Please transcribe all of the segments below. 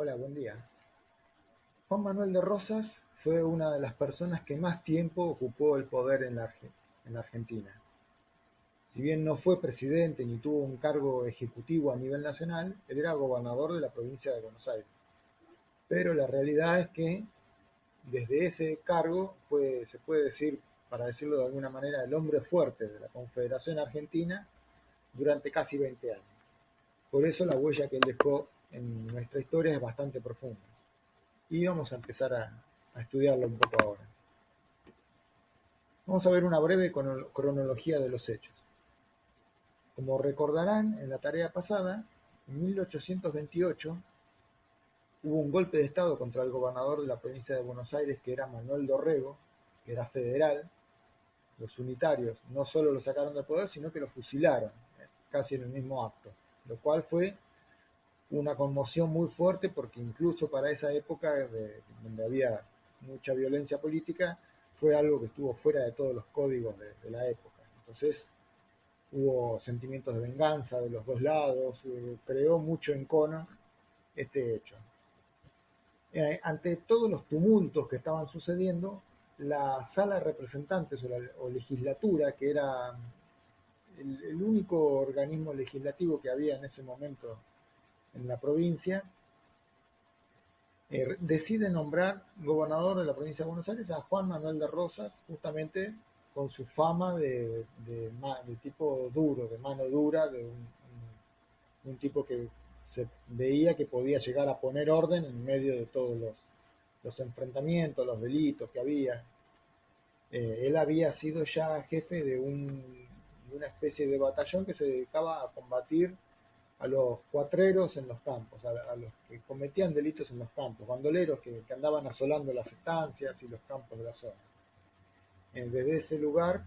Hola, buen día. Juan Manuel de Rosas fue una de las personas que más tiempo ocupó el poder en la Argentina. Si bien no fue presidente ni tuvo un cargo ejecutivo a nivel nacional, él era gobernador de la provincia de Buenos Aires. Pero la realidad es que desde ese cargo fue, se puede decir, para decirlo de alguna manera, el hombre fuerte de la Confederación Argentina durante casi 20 años. Por eso la huella que él dejó en nuestra historia es bastante profunda. Y vamos a empezar a estudiarlo un poco ahora. Vamos a ver una breve cronología de los hechos. Como recordarán en la tarea pasada, en 1828 hubo un golpe de Estado contra el gobernador de la provincia de Buenos Aires, que era Manuel Dorrego, que era federal. Los unitarios no solo lo sacaron del poder, sino que lo fusilaron, casi en el mismo acto, lo cual fue una conmoción muy fuerte porque incluso para esa época donde había mucha violencia política, fue algo que estuvo fuera de todos los códigos de la época. Entonces hubo sentimientos de venganza de los dos lados, creó mucho encono este hecho. Ante todos los tumultos que estaban sucediendo, la sala de representantes o legislatura, que era el único organismo legislativo que había en ese momento en la provincia, decide nombrar gobernador de la provincia de Buenos Aires a Juan Manuel de Rosas, justamente con su fama de tipo duro, de mano dura, de un tipo que se veía que podía llegar a poner orden en medio de todos los enfrentamientos, los delitos que había. Él había sido ya jefe de una especie de batallón que se dedicaba a combatir a los cuatreros en los campos, a los que cometían delitos en los campos, bandoleros que andaban asolando las estancias y los campos de la zona. Desde ese lugar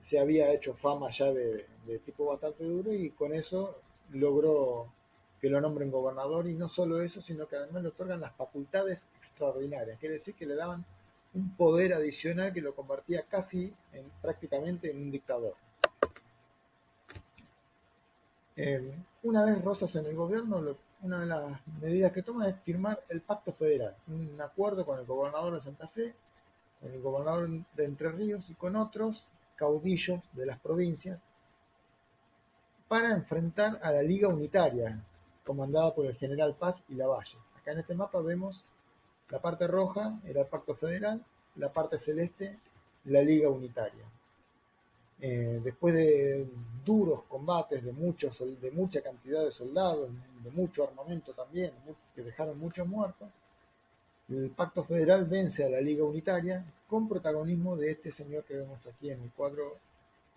se había hecho fama ya de tipo bastante duro y con eso logró que lo nombren gobernador, y no solo eso, sino que además le otorgan las facultades extraordinarias, quiere decir que le daban un poder adicional que lo convertía casi prácticamente en un dictador. Una vez Rosas en el gobierno, una de las medidas que toma es firmar el Pacto Federal, un acuerdo con el gobernador de Santa Fe, con el gobernador de Entre Ríos y con otros caudillos de las provincias para enfrentar a la Liga Unitaria, comandada por el general Paz y Lavalle. Acá en este mapa vemos la parte roja era el Pacto Federal, la parte celeste la Liga Unitaria. Después de duros combates de mucha cantidad de soldados, de mucho armamento también, que dejaron muchos muertos, el Pacto Federal vence a la Liga Unitaria con protagonismo de este señor que vemos aquí en el cuadro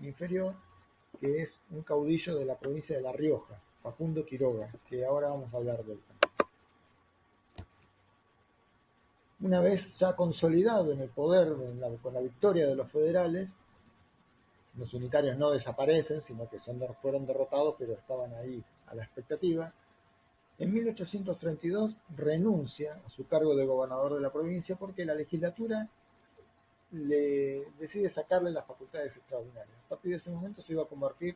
inferior, que es un caudillo de la provincia de La Rioja, Facundo Quiroga, que ahora vamos a hablar de él. Una vez ya consolidado en el poder con la victoria de los federales, los unitarios no desaparecen, sino que fueron derrotados, pero estaban ahí a la expectativa. En 1832 renuncia a su cargo de gobernador de la provincia porque la legislatura le decide sacarle las facultades extraordinarias. A partir de ese momento se iba a convertir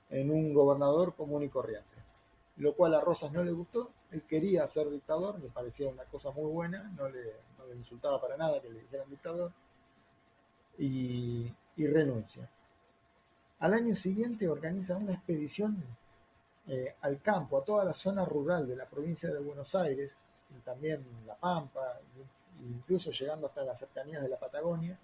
en un gobernador común y corriente, lo cual a Rosas no le gustó. Él quería ser dictador, le parecía una cosa muy buena, no le insultaba para nada que le dijeran dictador, y renuncia. Al año siguiente organiza una expedición al campo, a toda la zona rural de la provincia de Buenos Aires, y también La Pampa, incluso llegando hasta las cercanías de la Patagonia,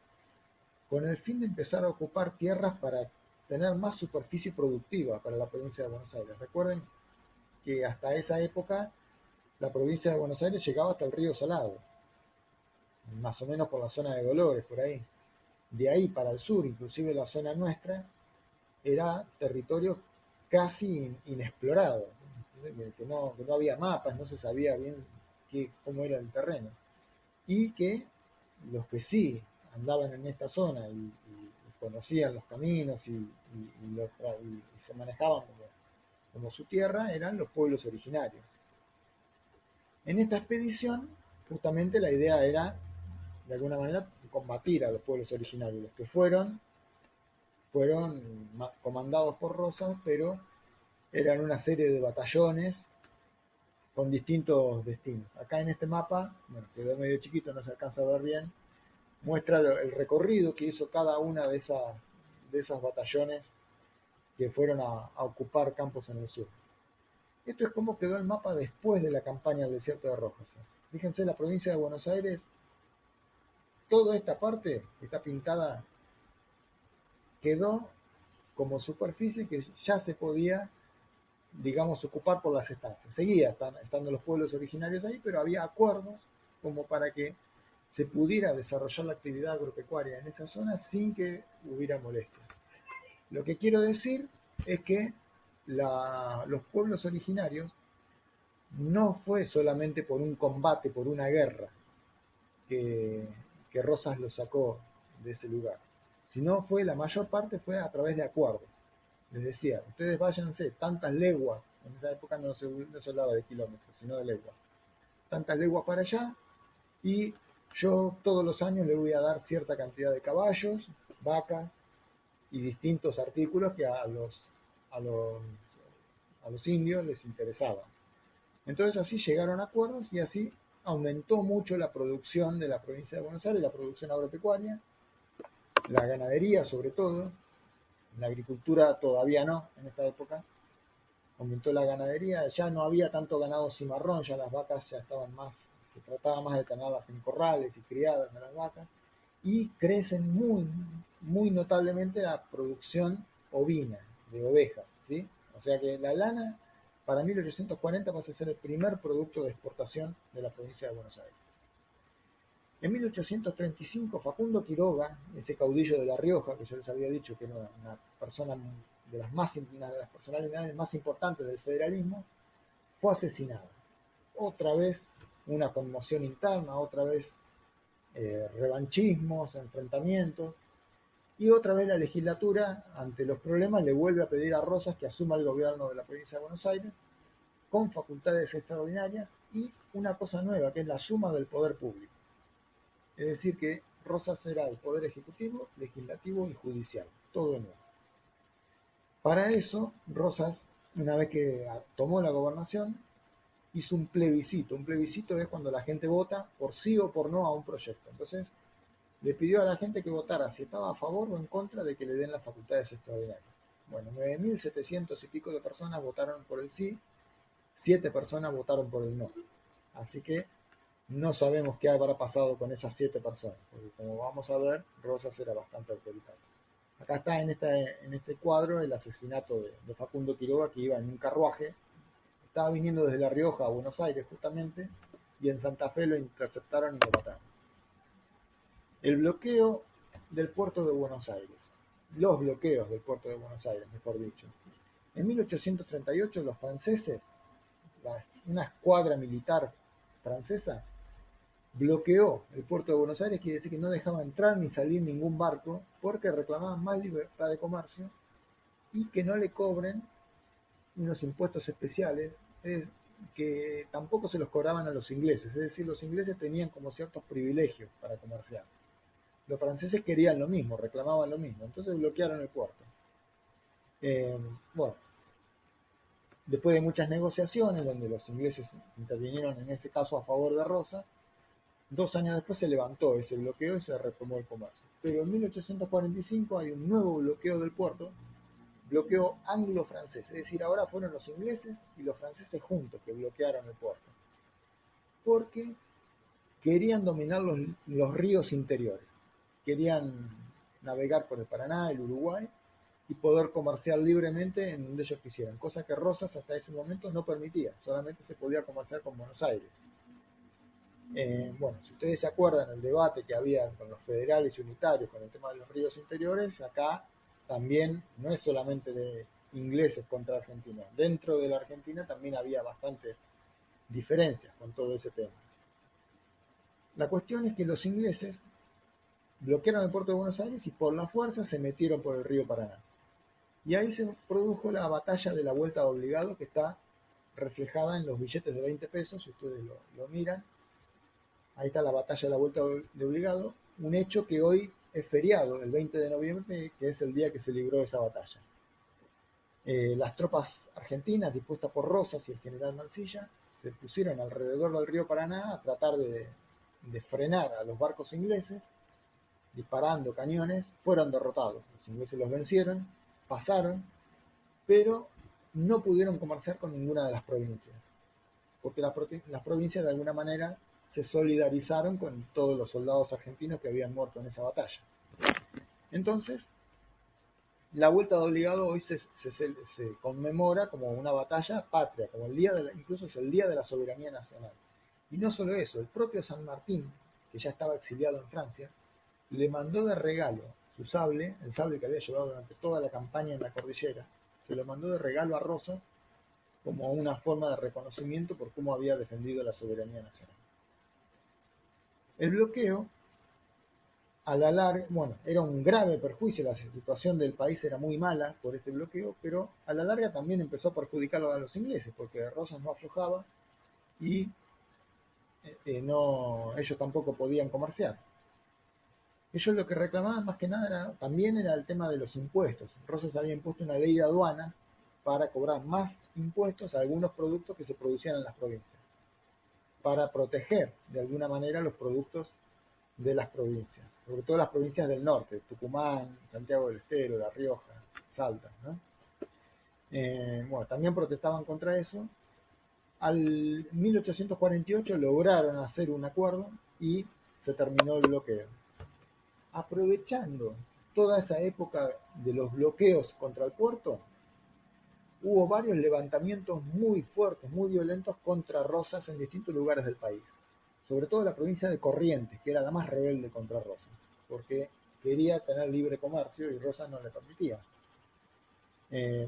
con el fin de empezar a ocupar tierras para tener más superficie productiva para la provincia de Buenos Aires. Recuerden que hasta esa época la provincia de Buenos Aires llegaba hasta el río Salado, más o menos por la zona de Dolores, por ahí. De ahí para el sur, inclusive la zona nuestra, era territorio casi inexplorado, que no había mapas, no se sabía bien cómo era el terreno. Y que los que sí andaban en esta zona y conocían los caminos y se manejaban como su tierra, eran los pueblos originarios. En esta expedición, justamente la idea era, de alguna manera, combatir a los pueblos originarios. Los que fueron comandados por Rosas, pero eran una serie de batallones con distintos destinos. Acá en este mapa, bueno, quedó medio chiquito, no se alcanza a ver bien, muestra el recorrido que hizo cada una de esos batallones que fueron a ocupar campos en el sur. Esto es cómo quedó el mapa después de la campaña del desierto de Rosas. Fíjense, la provincia de Buenos Aires, toda esta parte que está pintada quedó como superficie que ya se podía, digamos, ocupar por las estancias. Seguía estando los pueblos originarios ahí, pero había acuerdos como para que se pudiera desarrollar la actividad agropecuaria en esa zona sin que hubiera molestias. Lo que quiero decir es que los pueblos originarios no fue solamente por un combate, por una guerra, que, que Rosas lo sacó de ese lugar, sino fue, la mayor parte fue a través de acuerdos. Les decía, ustedes váyanse tantas leguas, en esa época no se hablaba de kilómetros, sino de leguas, tantas leguas para allá, y yo todos los años le voy a dar cierta cantidad de caballos, vacas y distintos artículos que a los, a los indios les interesaban. Entonces así llegaron a acuerdos y así aumentó mucho la producción de la provincia de Buenos Aires, la producción agropecuaria, la ganadería sobre todo, la agricultura todavía no en esta época, aumentó la ganadería, ya no había tanto ganado cimarrón, ya las vacas ya estaban más, se trataba más de tenerlas en corrales y criadas a las vacas, y crecen muy notablemente la producción ovina, de ovejas, ¿sí? O sea que la lana para 1840 pasa a ser el primer producto de exportación de la provincia de Buenos Aires. En 1835, Facundo Quiroga, ese caudillo de La Rioja, que yo les había dicho que era una persona una de las personalidades más importantes del federalismo, fue asesinado. Otra vez una conmoción interna, otra vez revanchismos, enfrentamientos, y otra vez la legislatura, ante los problemas, le vuelve a pedir a Rosas que asuma el gobierno de la provincia de Buenos Aires con facultades extraordinarias y una cosa nueva, que es la suma del poder público. Es decir, que Rosas era el poder ejecutivo, legislativo y judicial, todo en uno. Para eso, Rosas, una vez que tomó la gobernación, hizo un plebiscito. Un plebiscito es cuando la gente vota por sí o por no a un proyecto. Entonces, le pidió a la gente que votara si estaba a favor o en contra de que le den las facultades extraordinarias. Bueno, 9.700 y pico de personas votaron por el sí, 7 personas votaron por el no. Así que no sabemos qué habrá pasado con esas 7 personas, porque como vamos a ver, Rosas era bastante autoritario. Acá está en este cuadro el asesinato de Facundo Quiroga, que iba en un carruaje, estaba viniendo desde La Rioja a Buenos Aires justamente, y en Santa Fe lo interceptaron y lo mataron. El bloqueo del puerto de Buenos Aires, los bloqueos del puerto de Buenos Aires, mejor dicho. En 1838 los franceses, una escuadra militar francesa, bloqueó el puerto de Buenos Aires, quiere decir que no dejaba entrar ni salir ningún barco porque reclamaban más libertad de comercio y que no le cobren unos impuestos especiales que tampoco se los cobraban a los ingleses, es decir, los ingleses tenían como ciertos privilegios para comerciar. Los franceses querían lo mismo, reclamaban lo mismo, entonces bloquearon el puerto. Bueno, después de muchas negociaciones donde los ingleses intervinieron en ese caso a favor de Rosas, 2 años después se levantó ese bloqueo y se retomó el comercio. Pero en 1845 hay un nuevo bloqueo del puerto, bloqueo anglo-francés, es decir, ahora fueron los ingleses y los franceses juntos que bloquearon el puerto, porque querían dominar los ríos interiores, querían navegar por el Paraná, el Uruguay, y poder comerciar libremente en donde ellos quisieran, cosa que Rosas hasta ese momento no permitía, solamente se podía comerciar con Buenos Aires. Bueno, si ustedes se acuerdan el debate que había con los federales y unitarios con el tema de los ríos interiores, acá también no es solamente de ingleses contra Argentina. Dentro de la Argentina también había bastantes diferencias con todo ese tema. La cuestión es que los ingleses bloquearon el puerto de Buenos Aires y por la fuerza se metieron por el río Paraná. Y ahí se produjo la batalla de la Vuelta de Obligado, que está reflejada en los billetes de 20 pesos, si ustedes lo miran. Ahí está la batalla de la Vuelta de Obligado, un hecho que hoy es feriado, el 20 de noviembre, que es el día que se libró esa batalla. Las tropas argentinas, dispuestas por Rosas y el general Mansilla, se pusieron alrededor del río Paraná a tratar de frenar a los barcos ingleses, disparando cañones, fueron derrotados. Los ingleses los vencieron, pasaron, pero no pudieron comerciar con ninguna de las provincias, porque las provincias de alguna manera se solidarizaron con todos los soldados argentinos que habían muerto en esa batalla. Entonces, la Vuelta de Obligado hoy se conmemora como una batalla patria, como incluso es el Día de la Soberanía Nacional. Y no solo eso, el propio San Martín, que ya estaba exiliado en Francia, le mandó de regalo su sable, el sable que había llevado durante toda la campaña en la cordillera, se lo mandó de regalo a Rosas como una forma de reconocimiento por cómo había defendido la soberanía nacional. El bloqueo, a la larga, bueno, era un grave perjuicio, la situación del país era muy mala por este bloqueo, pero a la larga también empezó a perjudicar a los ingleses, porque Rosas no aflojaba y ellos tampoco podían comerciar. Ellos lo que reclamaban más que nada también era el tema de los impuestos. Rosas había impuesto una ley de aduanas para cobrar más impuestos a algunos productos que se producían en las provincias, para proteger de alguna manera los productos de las provincias, sobre todo las provincias del norte, Tucumán, Santiago del Estero, La Rioja, Salta, ¿no? Bueno, también protestaban contra eso. Al 1848 lograron hacer un acuerdo y se terminó el bloqueo. Aprovechando toda esa época de los bloqueos contra el puerto, hubo varios levantamientos muy fuertes, muy violentos contra Rosas en distintos lugares del país. Sobre todo la provincia de Corrientes, que era la más rebelde contra Rosas, porque quería tener libre comercio y Rosas no le permitía.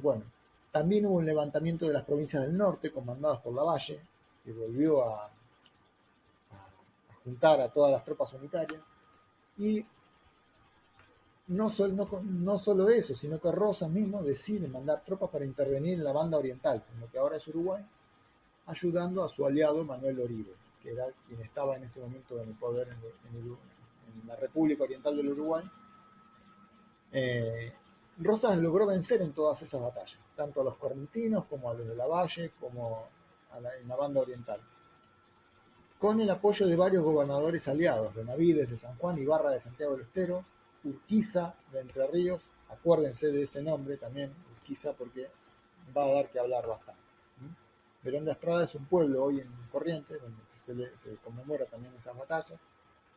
Bueno, también hubo un levantamiento de las provincias del norte, comandadas por Lavalle, que volvió a juntar a todas las tropas unitarias. Y no solo eso, sino que Rosas mismo decide mandar tropas para intervenir en la banda oriental, en lo que ahora es Uruguay, ayudando a su aliado Manuel Oribe, que era quien estaba en ese momento en el poder en la República Oriental del Uruguay. Rosas logró vencer en todas esas batallas, tanto a los correntinos como a los de Lavalle, como en la banda oriental, con el apoyo de varios gobernadores aliados, Benavides de San Juan, Ibarra de Santiago del Estero, Urquiza de Entre Ríos, acuérdense de ese nombre también, Urquiza, porque va a dar que hablar bastante. Verón de Estrada es un pueblo hoy en Corrientes, donde se conmemora también esas batallas.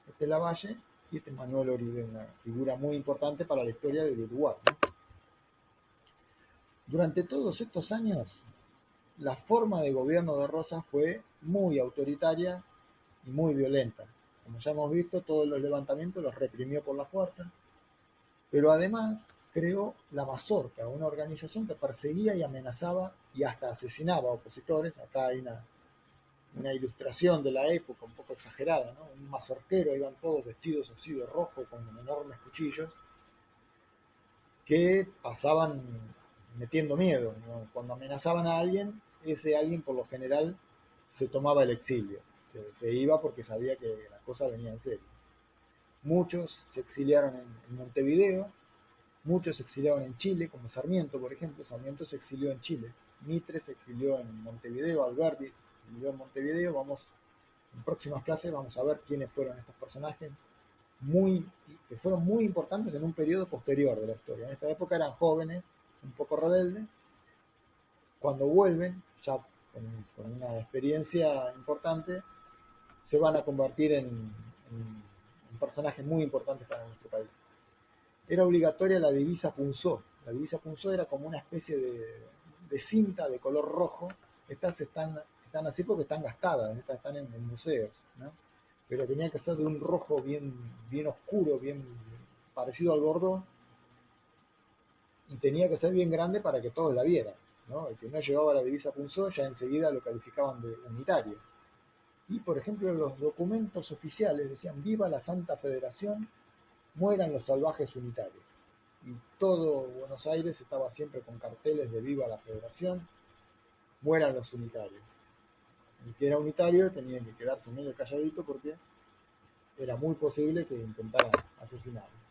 Este Lavalle y este Manuel Oribe, una figura muy importante para la historia del Uruguay, ¿no? Durante todos estos años, la forma de gobierno de Rosas fue muy autoritaria y muy violenta. Como ya hemos visto, todos los levantamientos los reprimió por la fuerza, pero además creó la Mazorca, una organización que perseguía y amenazaba y hasta asesinaba a opositores. Acá hay una ilustración de la época un poco exagerada, ¿no? Un mazorquero, iban todos vestidos así de rojo con enormes cuchillos que pasaban metiendo miedo, ¿no? Cuando amenazaban a alguien, ese alguien por lo general se tomaba el exilio, se iba porque sabía que la cosa venía en serio. Muchos se exiliaron en Montevideo, muchos se exiliaron en Chile, como Sarmiento, por ejemplo. Sarmiento se exilió en Chile, Mitre se exilió en Montevideo, Alberti se exilió en Montevideo. En próximas clases vamos a ver quiénes fueron estos personajes que fueron muy importantes en un periodo posterior de la historia. En esta época eran jóvenes, un poco rebeldes. Cuando vuelven, ya con una experiencia importante, se van a convertir en personajes muy importantes para nuestro país. Era obligatoria la divisa punzó. La divisa punzó era como una especie de cinta de color rojo. Estas están así porque están gastadas, estas están en museos, ¿no? Pero tenía que ser de un rojo bien oscuro, bien parecido al bordó, y tenía que ser bien grande para que todos la vieran, ¿no? El que no llevaba la divisa punzó ya enseguida lo calificaban de unitario. Y, por ejemplo, los documentos oficiales decían: viva la Santa Federación, mueran los salvajes unitarios. Y todo Buenos Aires estaba siempre con carteles de viva la Federación, mueran los unitarios. El que era unitario tenía que quedarse medio calladito porque era muy posible que intentaran asesinarlo.